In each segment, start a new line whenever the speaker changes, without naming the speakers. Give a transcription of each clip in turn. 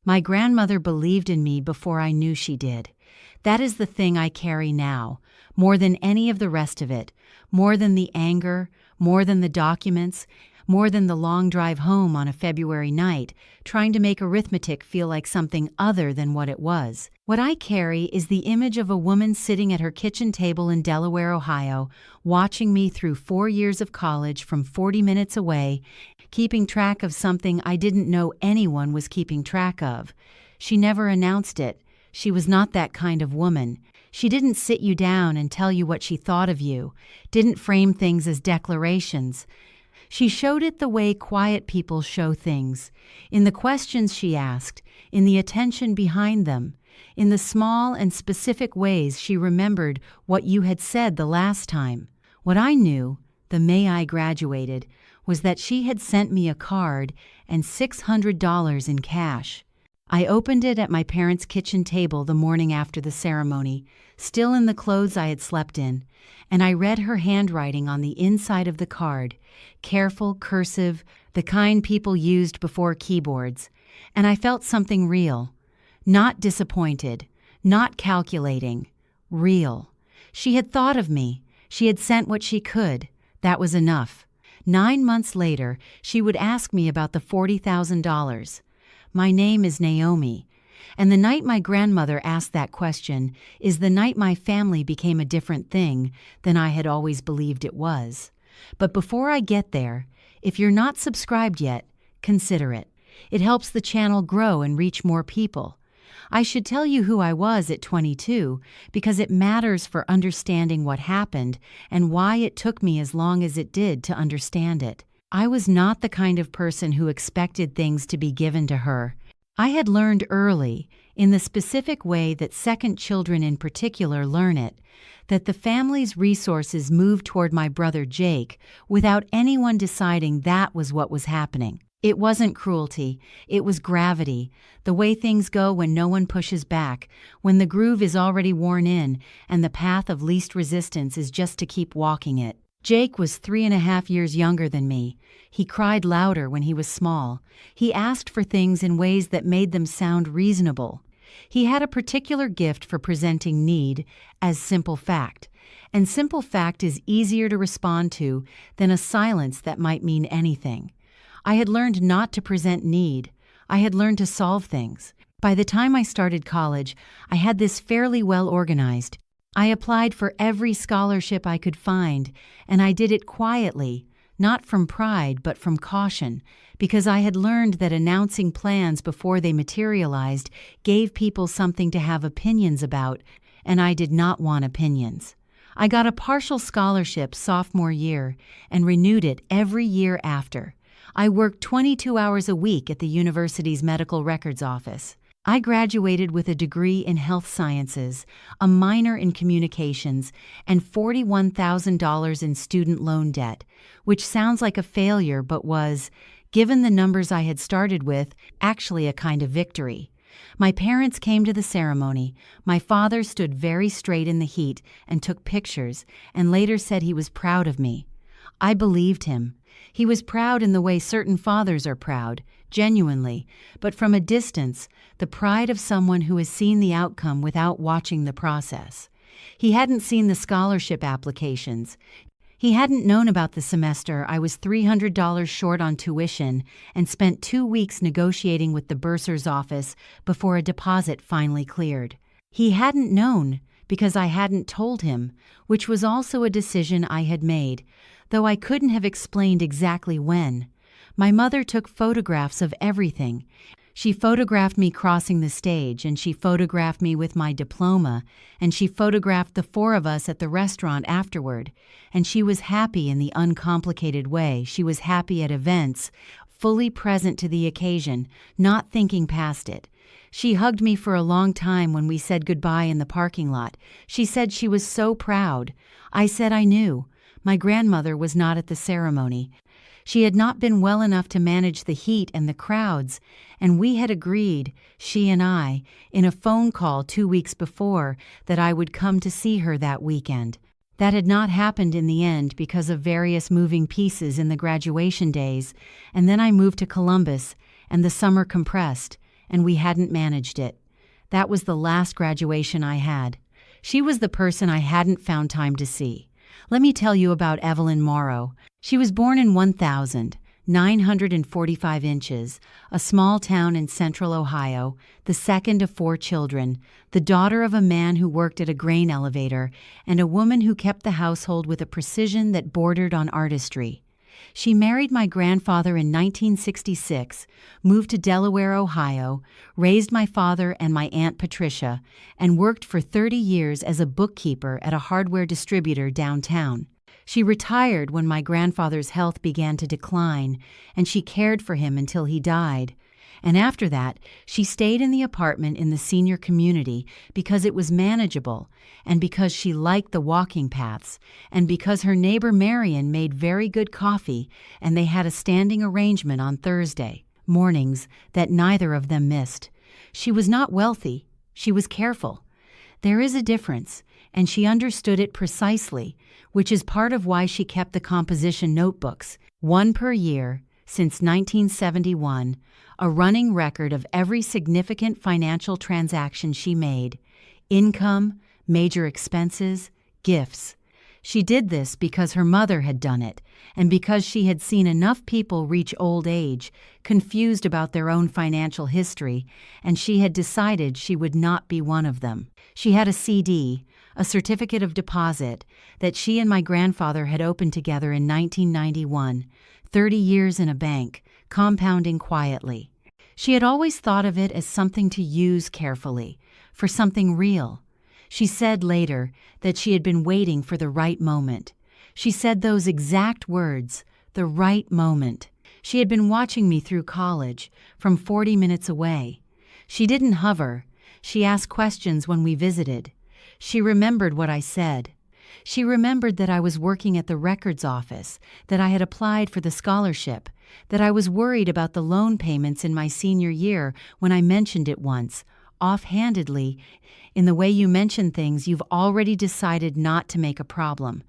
My grandmother believed in me before I knew she did. That is the thing I carry now, more than any of the rest of it, more than the anger, more than the documents, more than the long drive home on a February night, trying to make arithmetic feel like something other than what it was. What I carry is the image of a woman sitting at her kitchen table in Delaware, Ohio, watching me through 4 years of college from 40 minutes away, keeping track of something I didn't know anyone was keeping track of. She never announced it. She was not that kind of woman. She didn't sit you down and tell you what she thought of you, didn't frame things as declarations. She showed it the way quiet people show things, in the questions she asked, in the attention behind them, in the small and specific ways she remembered what you had said the last time. What I knew, the May I graduated, was that she had sent me a card and $600 in cash. I opened it at my parents' kitchen table the morning after the ceremony, still in the clothes I had slept in, and I read her handwriting on the inside of the card, careful, cursive, the kind people used before keyboards, and I felt something real. Not disappointed, not calculating, real. She had thought of me. She had sent what she could. That was enough. 9 months later, she would ask me about the $40,000. My name is Naomi, and the night my grandmother asked that question is the night my family became a different thing than I had always believed it was. But before I get there, if you're not subscribed yet, consider it. It helps the channel grow and reach more people. I should tell you who I was at 22 because it matters for understanding what happened and why it took me as long as it did to understand it. I was not the kind of person who expected things to be given to her. I had learned early, in the specific way that second children in particular learn it, that the family's resources moved toward my brother Jake without anyone deciding that was what was happening. It wasn't cruelty, it was gravity, the way things go when no one pushes back, when the groove is already worn in and the path of least resistance is just to keep walking it. Jake was 3.5 years younger than me. He cried louder when he was small. He asked for things in ways that made them sound reasonable. He had a particular gift for presenting need as simple fact, and simple fact is easier to respond to than a silence that might mean anything. I had learned not to present need. I had learned to solve things. By the time I started college, I had this fairly well organized. I applied for every scholarship I could find, and I did it quietly, not from pride but from caution, because I had learned that announcing plans before they materialized gave people something to have opinions about, and I did not want opinions. I got a partial scholarship sophomore year and renewed it every year after. I worked 22 hours a week at the university's medical records office. I graduated with a degree in health sciences, a minor in communications, and $41,000 in student loan debt, which sounds like a failure but was, given the numbers I had started with, actually a kind of victory. My parents came to the ceremony. My father stood very straight in the heat and took pictures, and later said he was proud of me. I believed him. He was proud in the way certain fathers are proud, genuinely, but from a distance, the pride of someone who has seen the outcome without watching the process. He hadn't seen the scholarship applications. He hadn't known about the semester I was $300 short on tuition and spent 2 weeks negotiating with the bursar's office before a deposit finally cleared. He hadn't known because I hadn't told him, which was also a decision I had made, though I couldn't have explained exactly when. My mother took photographs of everything. She photographed me crossing the stage, and she photographed me with my diploma, and she photographed the 4 of us at the restaurant afterward, and she was happy in the uncomplicated way. She was happy at events, fully present to the occasion, not thinking past it. She hugged me for a long time when we said goodbye in the parking lot. She said she was so proud. I said I knew. My grandmother was not at the ceremony. She had not been well enough to manage the heat and the crowds, and we had agreed, she and I, in a phone call 2 weeks before, that I would come to see her that weekend. That had not happened in the end because of various moving pieces in the graduation days, and then I moved to Columbus, and the summer compressed, and we hadn't managed it. That was the last graduation I had. She was the person I hadn't found time to see. Let me tell you about Evelyn Morrow. She was born in 1,945 inches, a small town in central Ohio, the second of 4 children, the daughter of a man who worked at a grain elevator, and a woman who kept the household with a precision that bordered on artistry. She married my grandfather in 1966, moved to Delaware, Ohio, raised my father and my Aunt Patricia, and worked for 30 years as a bookkeeper at a hardware distributor downtown. She retired when my grandfather's health began to decline, and she cared for him until he died. And after that, she stayed in the apartment in the senior community because it was manageable, and because she liked the walking paths, and because her neighbor Marion made very good coffee, and they had a standing arrangement on Thursday mornings that neither of them missed. She was not wealthy. She was careful. There is a difference, and she understood it precisely, which is part of why she kept the composition notebooks, 1 per year, since 1971, a running record of every significant financial transaction she made: income, major expenses, gifts. She did this because her mother had done it, and because she had seen enough people reach old age, confused about their own financial history, and she had decided she would not be one of them. She had a CD, a certificate of deposit, that she and my grandfather had opened together in 1991, 30 years in a bank, compounding quietly. She had always thought of it as something to use carefully, for something real. She said later that she had been waiting for the right moment. She said those exact words, the right moment. She had been watching me through college, from 40 minutes away. She didn't hover. She asked questions when we visited. She remembered what I said. She remembered that I was working at the records office, that I had applied for the scholarship, that I was worried about the loan payments in my senior year when I mentioned it once, offhandedly, in the way you mention things you've already decided not to make a problem.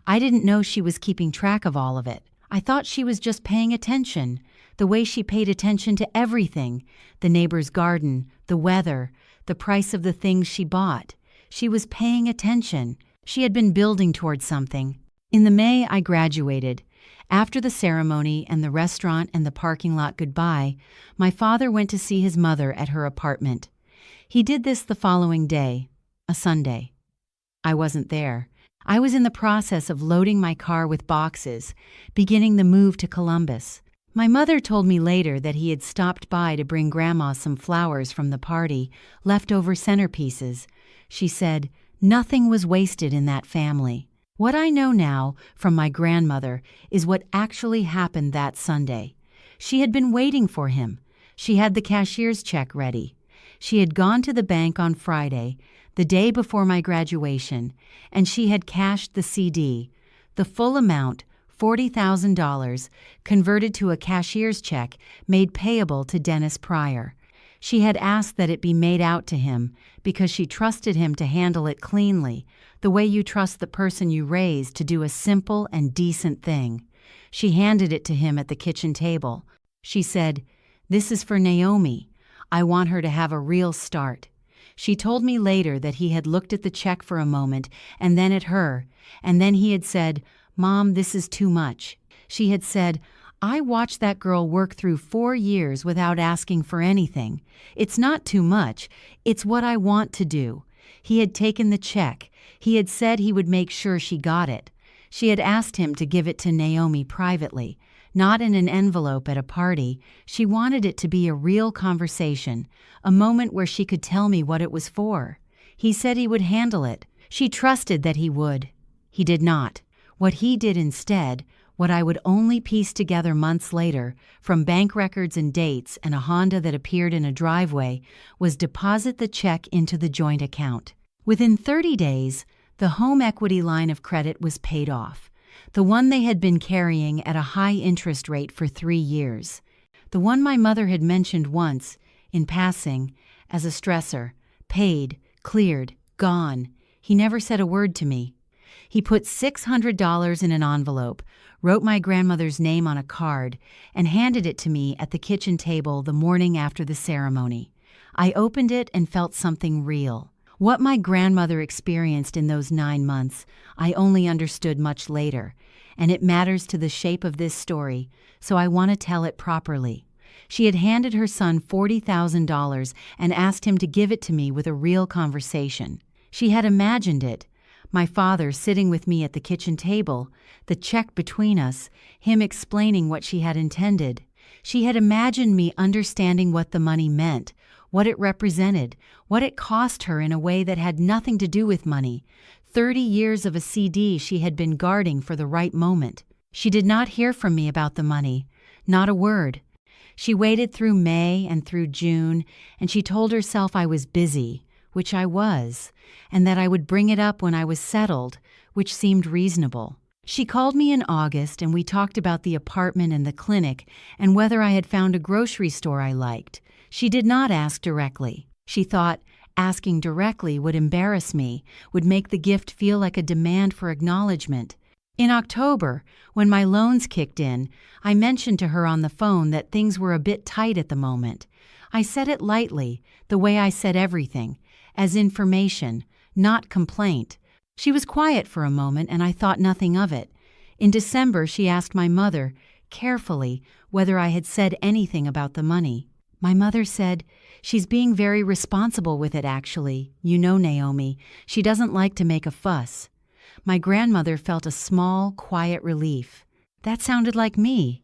I didn't know she was keeping track of all of it. I thought she was just paying attention, the way she paid attention to everything: the neighbor's garden, the weather, the price of the things she bought. She was paying attention. She had been building toward something. In the May I graduated. After the ceremony and the restaurant and the parking lot goodbye, my father went to see his mother at her apartment. He did this the following day, a Sunday. I wasn't there. I was in the process of loading my car with boxes, beginning the move to Columbus. My mother told me later that he had stopped by to bring Grandma some flowers from the party, leftover centerpieces. She said, "Nothing was wasted in that family." What I know now from my grandmother is what actually happened that Sunday. She had been waiting for him. She had the cashier's check ready. She had gone to the bank on Friday, the day before my graduation, and she had cashed the CD, the full amount, $40,000, converted to a cashier's check made payable to Dennis Pryor. She had asked that it be made out to him because she trusted him to handle it cleanly, the way you trust the person you raised to do a simple and decent thing. She handed it to him at the kitchen table. She said, "This is for Naomi. I want her to have a real start." She told me later that he had looked at the check for a moment and then at her, and then he had said, "Mom, this is too much." She had said, "I watched that girl work through 4 years without asking for anything. It's not too much. It's what I want to do." He had taken the check. He had said he would make sure she got it. She had asked him to give it to Naomi privately, not in an envelope at a party. She wanted it to be a real conversation, a moment where she could tell me what it was for. He said he would handle it. She trusted that he would. He did not. What he did instead, what I would only piece together months later, from bank records and dates and a Honda that appeared in a driveway, was deposit the check into the joint account. Within 30 days, the home equity line of credit was paid off, the one they had been carrying at a high interest rate for 3 years, the one my mother had mentioned once, in passing, as a stressor, paid, cleared, gone. He never said a word to me. He put $600 in an envelope, wrote my grandmother's name on a card, and handed it to me at the kitchen table the morning after the ceremony. I opened it and felt something real. What my grandmother experienced in those 9 months, I only understood much later, and it matters to the shape of this story, so I want to tell it properly. She had handed her son $40,000 and asked him to give it to me with a real conversation. She had imagined it. My father sitting with me at the kitchen table, the check between us, him explaining what she had intended. She had imagined me understanding what the money meant, what it represented, what it cost her in a way that had nothing to do with money. 30 years of a CD she had been guarding for the right moment. She did not hear from me about the money, not a word. She waited through May and through June, and she told herself I was busy, which I was, and that I would bring it up when I was settled, which seemed reasonable. She called me in August and we talked about the apartment and the clinic and whether I had found a grocery store I liked. She did not ask directly. She thought asking directly would embarrass me, would make the gift feel like a demand for acknowledgement. In October, when my loans kicked in, I mentioned to her on the phone that things were a bit tight at the moment. I said it lightly, the way I said everything, as information, not complaint. She was quiet for a moment and I thought nothing of it. In December, she asked my mother, carefully, whether I had said anything about the money. My mother said, "She's being very responsible with it actually. You know Naomi, she doesn't like to make a fuss." My grandmother felt a small, quiet relief. That sounded like me.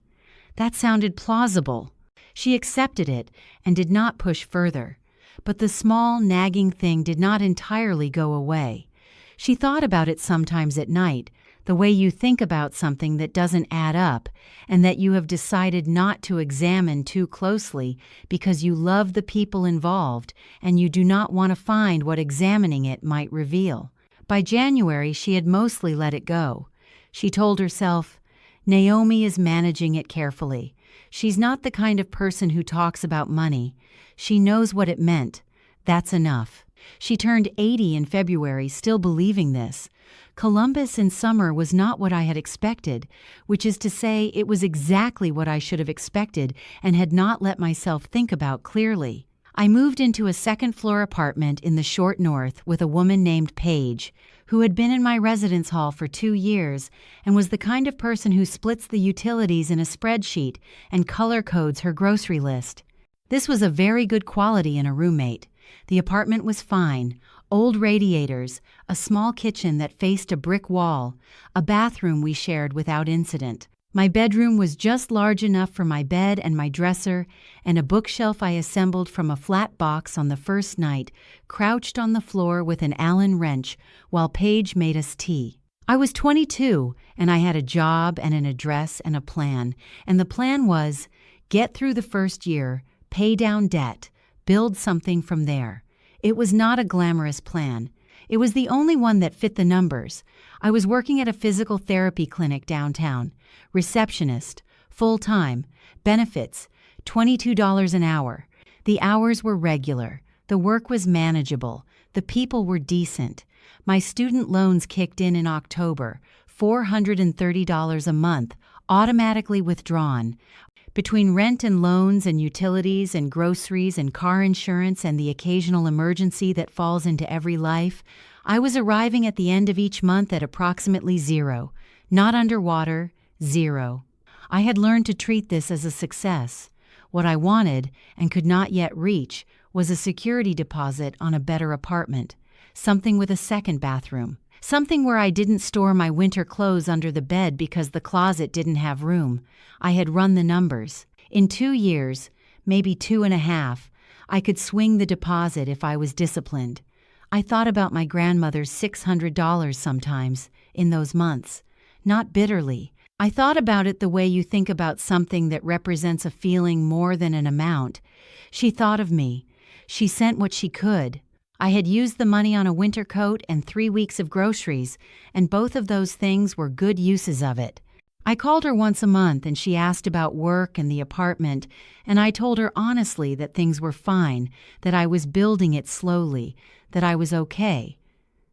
That sounded plausible. She accepted it and did not push further. But the small, nagging thing did not entirely go away. She thought about it sometimes at night, the way you think about something that doesn't add up and that you have decided not to examine too closely because you love the people involved and you do not want to find what examining it might reveal. By January, she had mostly let it go. She told herself, Naomi is managing it carefully. She's not the kind of person who talks about money. She knows what it meant. That's enough. She turned 80 in February, still believing this. Columbus in summer was not what I had expected, which is to say it was exactly what I should have expected and had not let myself think about clearly. I moved into a second-floor apartment in the short north with a woman named Paige, who had been in my residence hall for 2 years and was the kind of person who splits the utilities in a spreadsheet and color codes her grocery list. This was a very good quality in a roommate. The apartment was fine. Old radiators, a small kitchen that faced a brick wall, a bathroom we shared without incident. My bedroom was just large enough for my bed and my dresser, and a bookshelf I assembled from a flat box on the first night crouched on the floor with an Allen wrench while Paige made us tea. I was 22, and I had a job and an address and a plan, and the plan was get through the first year, pay down debt, build something from there. It was not a glamorous plan. It was the only one that fit the numbers. I was working at a physical therapy clinic downtown. Receptionist, full-time, benefits, $22 an hour. The hours were regular. The work was manageable. The people were decent. My student loans kicked in October, $430 a month, automatically withdrawn. Between rent and loans and utilities and groceries and car insurance and the occasional emergency that falls into every life, I was arriving at the end of each month at approximately zero. Not underwater, zero. I had learned to treat this as a success. What I wanted, and could not yet reach, was a security deposit on a better apartment. Something with a second bathroom. Something where I didn't store my winter clothes under the bed because the closet didn't have room. I had run the numbers. In 2 years, maybe 2.5, I could swing the deposit if I was disciplined. I thought about my grandmother's $600 sometimes in those months. Not bitterly. I thought about it the way you think about something that represents a feeling more than an amount. She thought of me. She sent what she could. I had used the money on a winter coat and 3 weeks of groceries, and both of those things were good uses of it. I called her once a month and she asked about work and the apartment, and I told her honestly that things were fine, that I was building it slowly, that I was okay.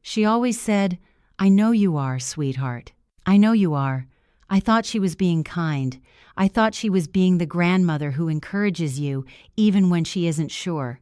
She always said, "I know you are, sweetheart. I know you are." I thought she was being kind. I thought she was being the grandmother who encourages you even when she isn't sure.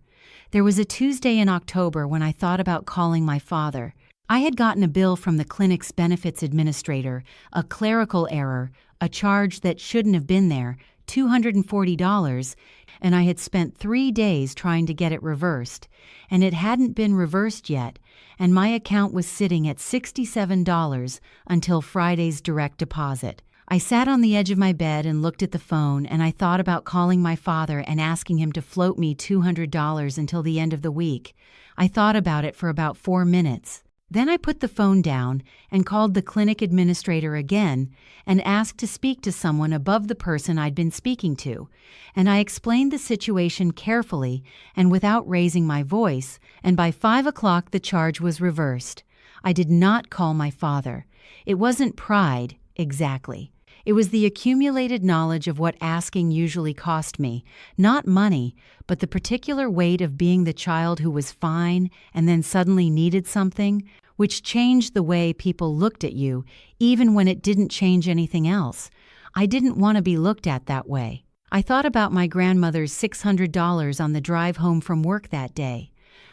There was a Tuesday in October when I thought about calling my father. I had gotten a bill from the clinic's benefits administrator, a clerical error, a charge that shouldn't have been there, $240, and I had spent 3 days trying to get it reversed, and it hadn't been reversed yet, and my account was sitting at $67 until Friday's direct deposit. I sat on the edge of my bed and looked at the phone, and I thought about calling my father and asking him to float me $200 until the end of the week. I thought about it for about 4 minutes. Then I put the phone down and called the clinic administrator again and asked to speak to someone above the person I'd been speaking to, and I explained the situation carefully and without raising my voice, and by 5 o'clock the charge was reversed. I did not call my father. It wasn't pride, exactly. It was the accumulated knowledge of what asking usually cost me, not money, but the particular weight of being the child who was fine and then suddenly needed something, which changed the way people looked at you, even when it didn't change anything else. I didn't want to be looked at that way. I thought about my grandmother's $600 on the drive home from work that day.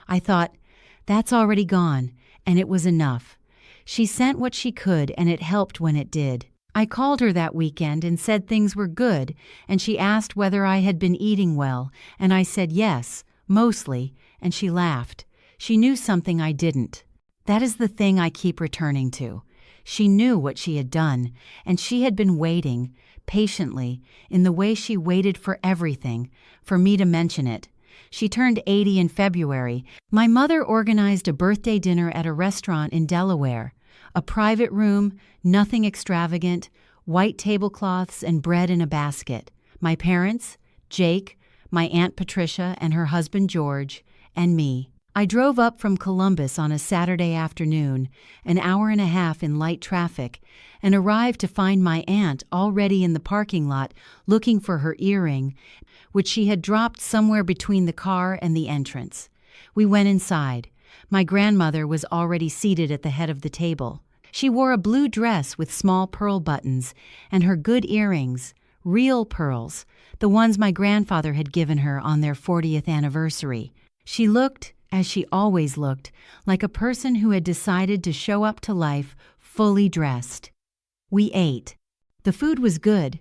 I thought, that's already gone, and it was enough. She sent what she could, and it helped when it did. I called her that weekend and said things were good, and she asked whether I had been eating well, and I said yes, mostly, and she laughed. She knew something I didn't. That is the thing I keep returning to. She knew what she had done, and she had been waiting, patiently, in the way she waited for everything, for me to mention it. She turned 80 in February. My mother organized a birthday dinner at a restaurant in Delaware. A private room, nothing extravagant, white tablecloths and bread in a basket. My parents, Jake, my Aunt Patricia and her husband George, and me. I drove up from Columbus on a Saturday afternoon, an hour and a half in light traffic, and arrived to find my aunt already in the parking lot looking for her earring, which she had dropped somewhere between the car and the entrance. We went inside. My grandmother was already seated at the head of the table. She wore a blue dress with small pearl buttons, and her good earrings, real pearls, the ones my grandfather had given her on their 40th anniversary. She looked, as she always looked, like a person who had decided to show up to life fully dressed. We ate. The food was good.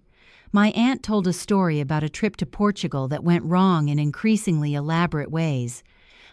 My aunt told a story about a trip to Portugal that went wrong in increasingly elaborate ways.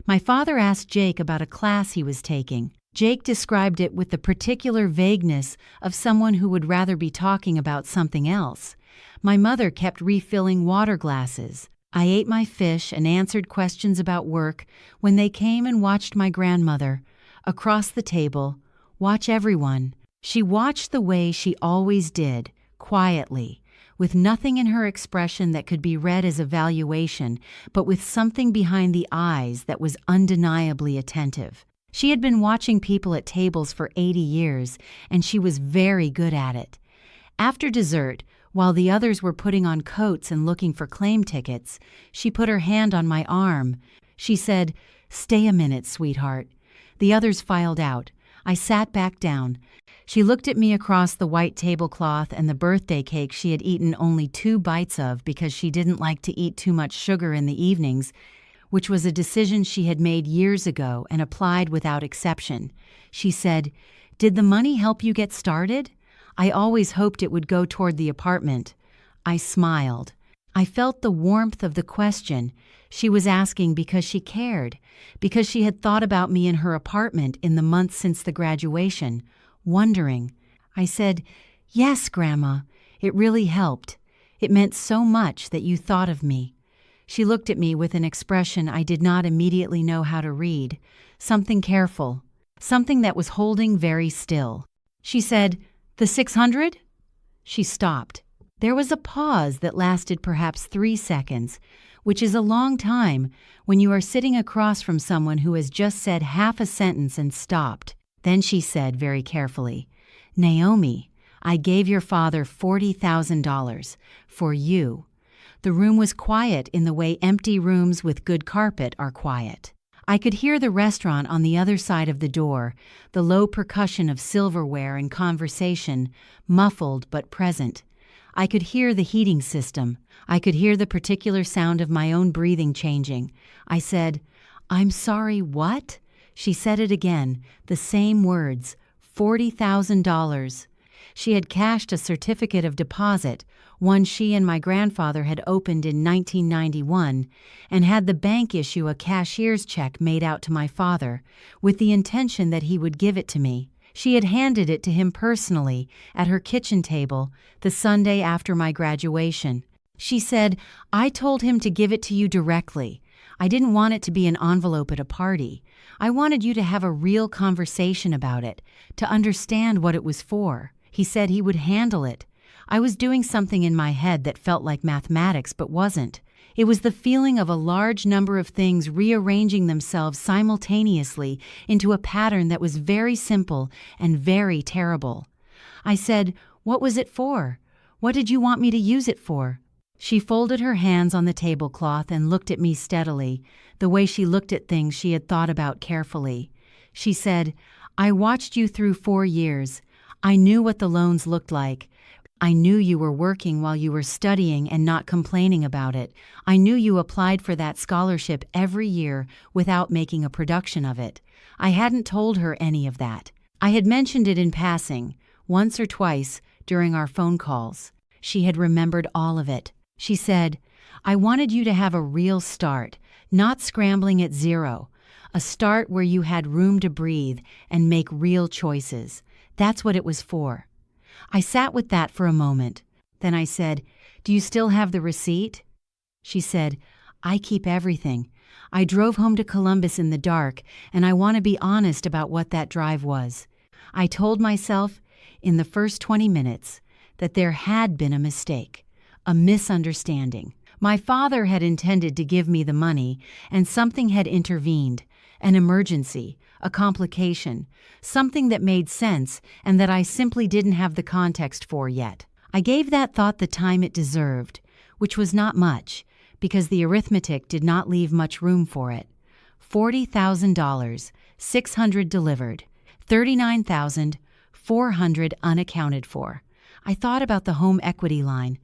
My father asked Jake about a class he was taking. Jake described it with the particular vagueness of someone who would rather be talking about something else. My mother kept refilling water glasses. I ate my fish and answered questions about work when they came and watched my grandmother, across the table, watch everyone. She watched the way she always did, quietly, with nothing in her expression that could be read as evaluation, but with something behind the eyes that was undeniably attentive. She had been watching people at tables for 80 years, and she was very good at it. After dessert, while the others were putting on coats and looking for claim tickets, she put her hand on my arm. She said, "Stay a minute, sweetheart." The others filed out. I sat back down. She looked at me across the white tablecloth and the birthday cake she had eaten only 2 bites of because she didn't like to eat too much sugar in the evenings, which was a decision she had made years ago and applied without exception. She said, "Did the money help you get started? I always hoped it would go toward the apartment." I smiled. I felt the warmth of the question. She was asking because she cared, because she had thought about me in her apartment in the months since the graduation, wondering. I said, "Yes, Grandma, it really helped. It meant so much that you thought of me." She looked at me with an expression I did not immediately know how to read, something careful, something that was holding very still. She said, "The 600?" She stopped. There was a pause that lasted perhaps 3 seconds, which is a long time when you are sitting across from someone who has just said half a sentence and stopped. Then she said very carefully, "Naomi, I gave your father $40,000 for you." The room was quiet in the way empty rooms with good carpet are quiet. I could hear the restaurant on the other side of the door, the low percussion of silverware and conversation, muffled but present. I could hear the heating system. I could hear the particular sound of my own breathing changing. I said, "I'm sorry, what?" She said it again, the same words, $40,000. She had cashed a certificate of deposit, one she and my grandfather had opened in 1991, and had the bank issue a cashier's check made out to my father, with the intention that he would give it to me. She had handed it to him personally at her kitchen table the Sunday after my graduation. She said, "I told him to give it to you directly. I didn't want it to be an envelope at a party. I wanted you to have a real conversation about it, to understand what it was for. He said he would handle it." I was doing something in my head that felt like mathematics but wasn't. It was the feeling of a large number of things rearranging themselves simultaneously into a pattern that was very simple and very terrible. I said, "What was it for? What did you want me to use it for?" She folded her hands on the tablecloth and looked at me steadily, the way she looked at things she had thought about carefully. She said, "I watched you through 4 years. I knew what the loans looked like. I knew you were working while you were studying and not complaining about it. I knew you applied for that scholarship every year without making a production of it." I hadn't told her any of that. I had mentioned it in passing, once or twice, during our phone calls. She had remembered all of it. She said, "I wanted you to have a real start, not scrambling at zero. A start where you had room to breathe and make real choices. That's what it was for." I sat with that for a moment. Then I said, "Do you still have the receipt?" She said, "I keep everything. I drove home to Columbus in the dark, and I want to be honest about what that drive was. I told myself, in the first 20 minutes, that there had been a mistake, a misunderstanding. My father had intended to give me the money, and something had intervened, an emergency, a complication, something that made sense and that I simply didn't have the context for yet. I gave that thought the time it deserved, which was not much, because the arithmetic did not leave much room for it. $40,000, 600 delivered, 39,400 unaccounted for. I thought about the home equity line.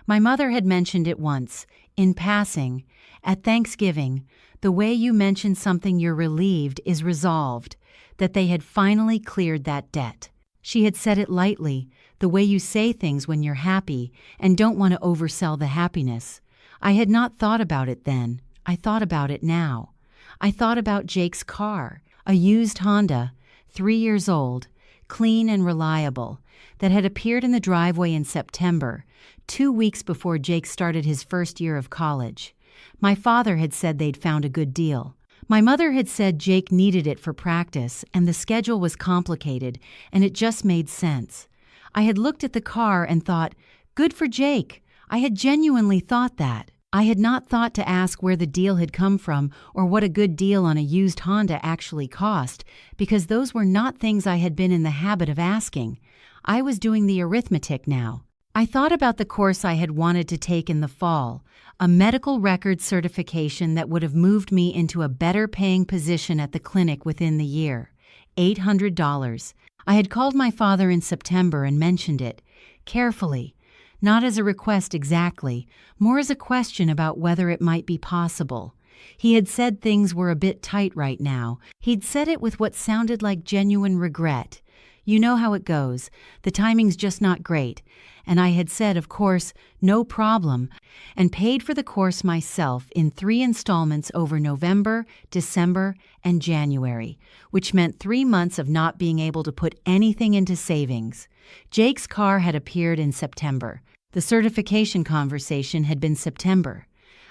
My mother had mentioned it once, in passing, at Thanksgiving. The way you mention something you're relieved is resolved, that they had finally cleared that debt. She had said it lightly, the way you say things when you're happy and don't want to oversell the happiness. I had not thought about it then. I thought about it now. I thought about Jake's car, a used Honda, 3 years old, clean and reliable, that had appeared in the driveway in September, 2 weeks before Jake started his first year of college. My father had said they'd found a good deal. My mother had said Jake needed it for practice, and the schedule was complicated, and it just made sense. I had looked at the car and thought, good for Jake. I had genuinely thought that. I had not thought to ask where the deal had come from or what a good deal on a used Honda actually cost, because those were not things I had been in the habit of asking. I was doing the arithmetic now. I thought about the course I had wanted to take in the fall, a medical record certification that would have moved me into a better paying position at the clinic within the year. $800. I had called my father in September and mentioned it, carefully, not as a request exactly, more as a question about whether it might be possible. He had said things were a bit tight right now. He'd said it with what sounded like genuine regret. You know how it goes. The timing's just not great. And I had said, of course, no problem, and paid for the course myself in 3 installments over November, December, and January, which meant 3 months of not being able to put anything into savings. Jake's car had appeared in September. The certification conversation had been September.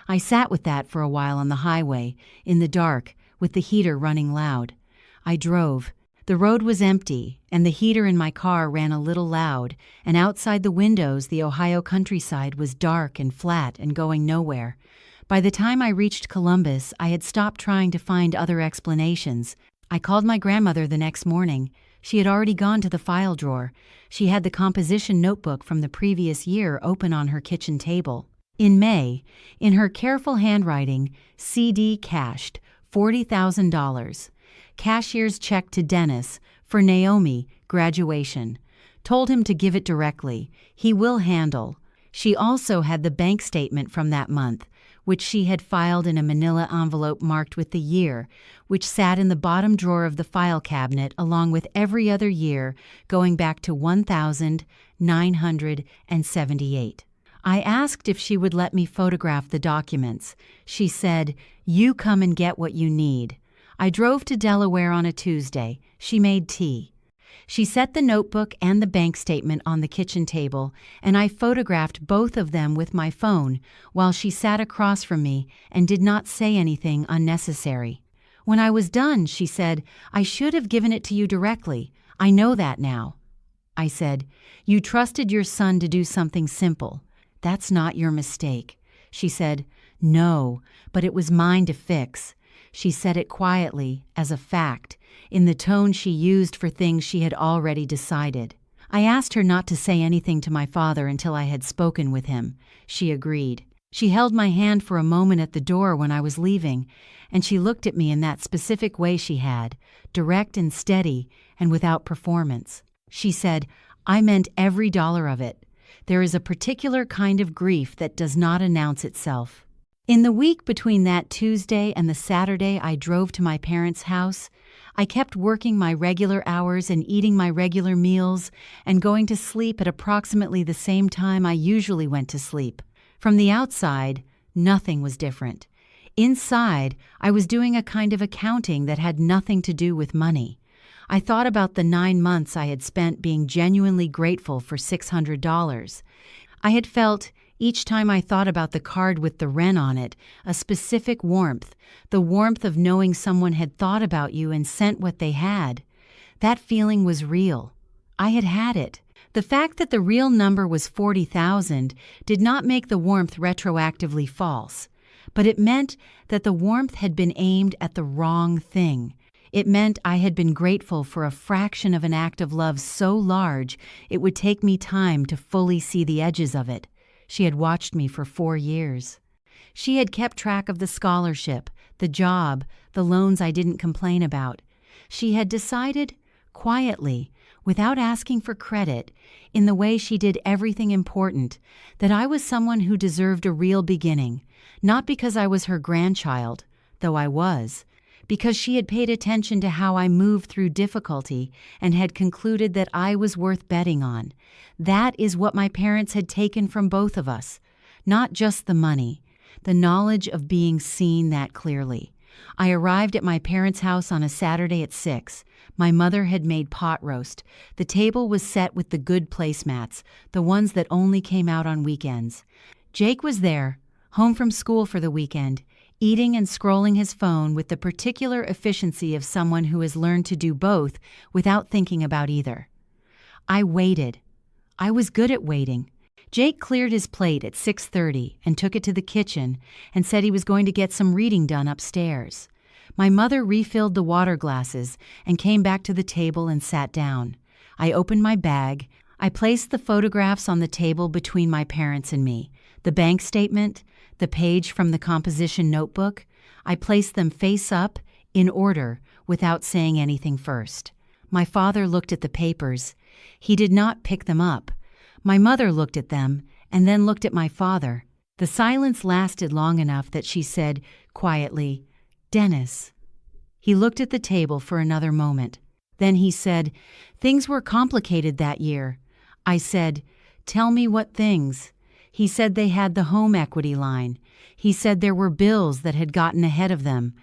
I sat with that for a while on the highway, in the dark, with the heater running loud. I drove. The road was empty, and the heater in my car ran a little loud, and outside the windows the Ohio countryside was dark and flat and going nowhere. By the time I reached Columbus, I had stopped trying to find other explanations. I called my grandmother the next morning. She had already gone to the file drawer. She had the composition notebook from the previous year open on her kitchen table. In May, in her careful handwriting, CD cashed, $40,000. Cashier's check to Dennis for Naomi, graduation. Told him to give it directly. He will handle. She also had the bank statement from that month, which she had filed in a manila envelope marked with the year, which sat in the bottom drawer of the file cabinet along with every other year going back to 1978. I asked if she would let me photograph the documents. She said, "You come and get what you need." I drove to Delaware on a Tuesday. She made tea. She set the notebook and the bank statement on the kitchen table, and I photographed both of them with my phone while she sat across from me and did not say anything unnecessary. When I was done, she said, "I should have given it to you directly. I know that now." I said, "You trusted your son to do something simple. That's not your mistake." She said, "No, but it was mine to fix." She said it quietly, as a fact, in the tone she used for things she had already decided. I asked her not to say anything to my father until I had spoken with him. She agreed. She held my hand for a moment at the door when I was leaving, and she looked at me in that specific way she had, direct and steady and without performance. She said, "I meant every dollar of it. There is a particular kind of grief that does not announce itself." In the week between that Tuesday and the Saturday I drove to my parents' house, I kept working my regular hours and eating my regular meals and going to sleep at approximately the same time I usually went to sleep. From the outside, nothing was different. Inside, I was doing a kind of accounting that had nothing to do with money. I thought about the 9 months I had spent being genuinely grateful for $600. I had felt, each time I thought about the card with the Ren on it, a specific warmth, the warmth of knowing someone had thought about you and sent what they had. That feeling was real. I had had it. The fact that the real number was 40,000 did not make the warmth retroactively false, but it meant that the warmth had been aimed at the wrong thing. It meant I had been grateful for a fraction of an act of love so large it would take me time to fully see the edges of it. She had watched me for 4 years. She had kept track of the scholarship, the job, the loans I didn't complain about. She had decided, quietly, without asking for credit, in the way she did everything important, that I was someone who deserved a real beginning, not because I was her grandchild, though I was, because she had paid attention to how I moved through difficulty and had concluded that I was worth betting on. That is what my parents had taken from both of us, not just the money, the knowledge of being seen that clearly. I arrived at my parents' house on a Saturday at 6. My mother had made pot roast. The table was set with the good placemats, the ones that only came out on weekends. Jake was there, home from school for the weekend, eating and scrolling his phone with the particular efficiency of someone who has learned to do both without thinking about either. I waited. I was good at waiting. Jake cleared his plate at 6:30 and took it to the kitchen and said he was going to get some reading done upstairs. My mother refilled the water glasses and came back to the table and sat down. I opened my bag. I placed the photographs on the table between my parents and me, the bank statement, the page from the composition notebook. I placed them face up, in order, without saying anything first. My father looked at the papers. He did not pick them up. My mother looked at them, and then looked at my father. The silence lasted long enough that she said, quietly, "Dennis." He looked at the table for another moment. Then he said, "Things were complicated that year." I said, "Tell me what things." He said they had the home equity line. He said there were bills that had gotten ahead of them.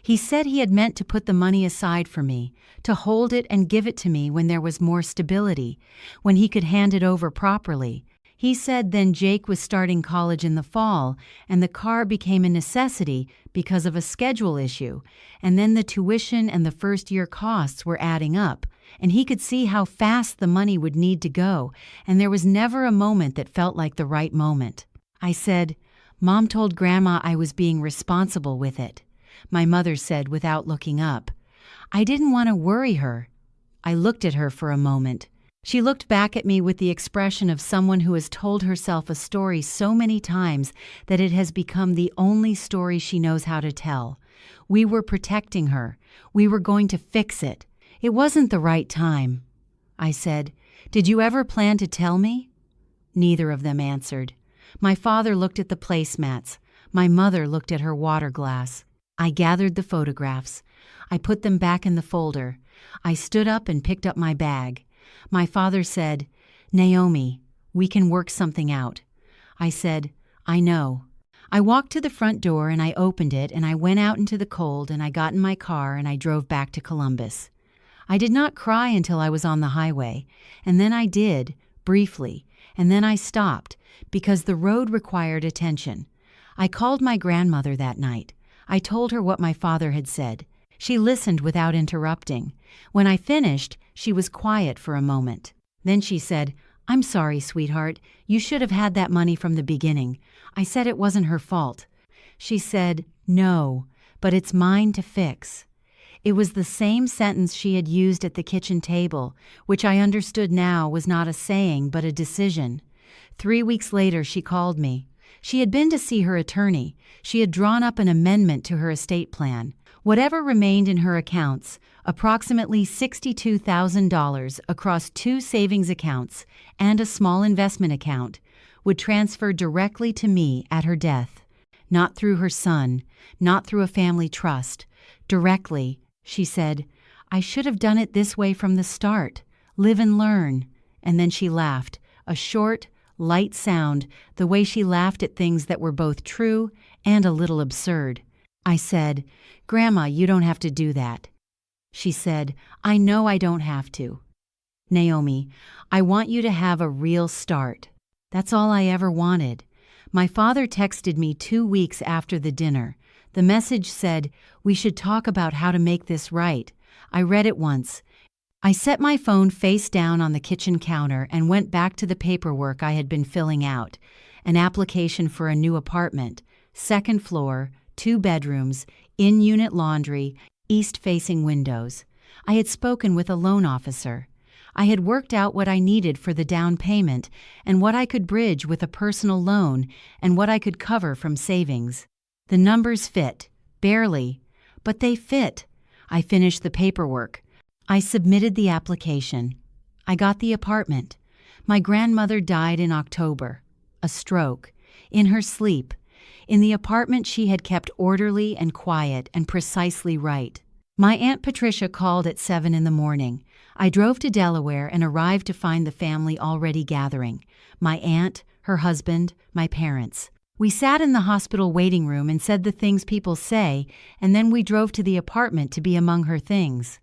He said he had meant to put the money aside for me, to hold it and give it to me when there was more stability, when he could hand it over properly. He said then Jake was starting college in the fall, and the car became a necessity because of a schedule issue, and then the tuition and the first-year costs were adding up, and he could see how fast the money would need to go, and there was never a moment that felt like the right moment. I said, "Mom told Grandma I was being responsible with it." My mother said without looking up. I didn't want to worry her. I looked at her for a moment. She looked back at me with the expression of someone who has told herself a story so many times that it has become the only story she knows how to tell. We were protecting her. We were going to fix it. It wasn't the right time. I said, "Did you ever plan to tell me?" Neither of them answered. My father looked at the placemats. My mother looked at her water glass. I gathered the photographs. I put them back in the folder. I stood up and picked up my bag. My father said, "Naomi, we can work something out." I said, "I know." I walked to the front door and I opened it and I went out into the cold and I got in my car and I drove back to Columbus. I did not cry until I was on the highway, and then I did, briefly, and then I stopped because the road required attention. I called my grandmother that night. I told her what my father had said. She listened without interrupting. When I finished, she was quiet for a moment. Then she said, "I'm sorry, sweetheart. You should have had that money from the beginning. I said it wasn't her fault." She said, "No, but it's mine to fix." It was the same sentence she had used at the kitchen table, which I understood now was not a saying but a decision. 3 weeks later she called me. She had been to see her attorney. She had drawn up an amendment to her estate plan. Whatever remained in her accounts, approximately $62,000 across 2 savings accounts and a small investment account, would transfer directly to me at her death. Not through her son, not through a family trust. Directly, she said, "I should have done it this way from the start. Live and learn." And then she laughed, a short, light sound, the way she laughed at things that were both true and a little absurd. I said, "Grandma, you don't have to do that." She said, "I know I don't have to. Naomi, I want you to have a real start." That's all I ever wanted. My father texted me 2 weeks after the dinner. The message said, "We should talk about how to make this right." I read it once. I set my phone face down on the kitchen counter and went back to the paperwork I had been filling out. An application for a new apartment, 2nd floor, 2 bedrooms, in-unit laundry, east-facing windows. I had spoken with a loan officer. I had worked out what I needed for the down payment and what I could bridge with a personal loan and what I could cover from savings. The numbers fit, barely, but they fit. I finished the paperwork. I submitted the application. I got the apartment. My grandmother died in October. A stroke. In her sleep. In the apartment she had kept orderly and quiet and precisely right. My Aunt Patricia called at 7 in the morning. I drove to Delaware and arrived to find the family already gathering. My aunt, her husband, my parents. We sat in the hospital waiting room and said the things people say, and then we drove to the apartment to be among her things.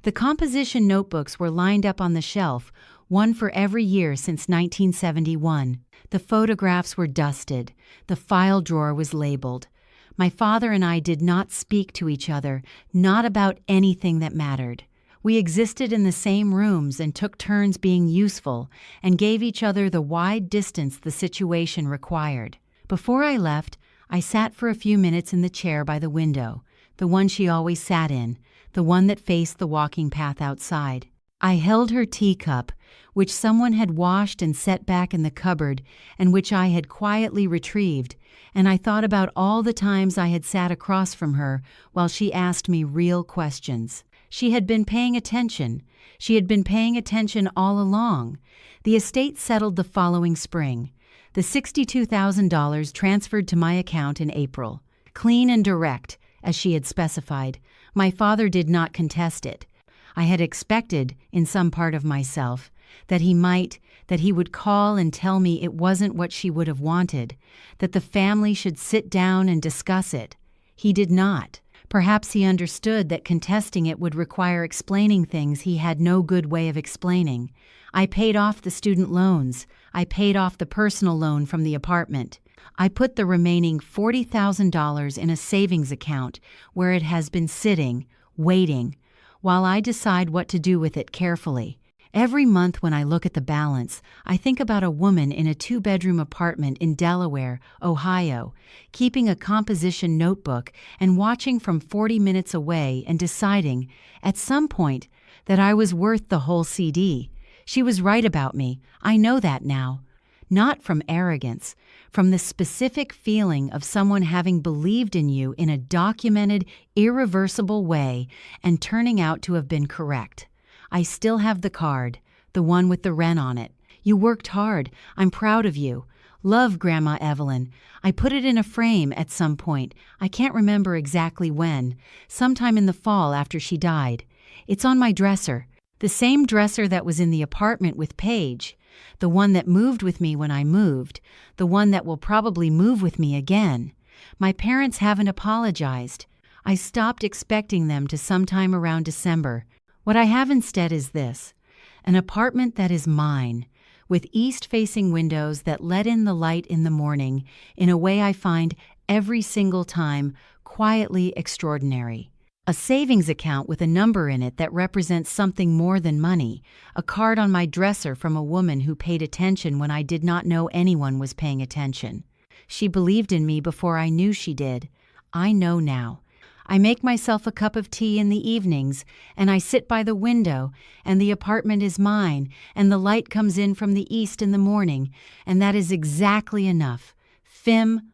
The composition notebooks were lined up on the shelf, one for every year since 1971. The photographs were dusted. The file drawer was labeled. My father and I did not speak to each other, not about anything that mattered. We existed in the same rooms and took turns being useful and gave each other the wide distance the situation required. Before I left, I sat for a few minutes in the chair by the window, the one she always sat in, the one that faced the walking path outside. I held her teacup, which someone had washed and set back in the cupboard and which I had quietly retrieved, and I thought about all the times I had sat across from her while she asked me real questions. She had been paying attention. She had been paying attention all along. The estate settled the following spring. The $62,000 transferred to my account in April. Clean and direct, as she had specified. My father did not contest it. I had expected, in some part of myself, that he would call and tell me it wasn't what she would have wanted, that the family should sit down and discuss it. He did not. Perhaps he understood that contesting it would require explaining things he had no good way of explaining. I paid off the student loans. I paid off the personal loan from the apartment. I put the remaining $40,000 in a savings account where it has been sitting, waiting, while I decide what to do with it carefully. Every month when I look at the balance, I think about a woman in a 2-bedroom apartment in Delaware, Ohio, keeping a composition notebook and watching from 40 minutes away and deciding, at some point, that I was worth the whole CD. She was right about me. I know that now. not from arrogance, from the specific feeling of someone having believed in you in a documented, irreversible way and turning out to have been correct. I still have the card, the one with the wren on it. You worked hard. I'm proud of you. Love, Grandma Evelyn. I put it in a frame at some point. I can't remember exactly when. Sometime in the fall after she died. It's on my dresser. The same dresser that was in the apartment with Paige. The one that moved with me when I moved. The one that will probably move with me again. My parents haven't apologized. I stopped expecting them to sometime around December. What I have instead is this. An apartment that is mine, with east-facing windows that let in the light in the morning in a way I find every single time quietly extraordinary. A savings account with a number in it that represents something more than money, a card on my dresser from a woman who paid attention when I did not know anyone was paying attention. She believed in me before I knew she did. I know now. I make myself a cup of tea in the evenings, and I sit by the window, and the apartment is mine, and the light comes in from the east in the morning, and that is exactly enough. Fim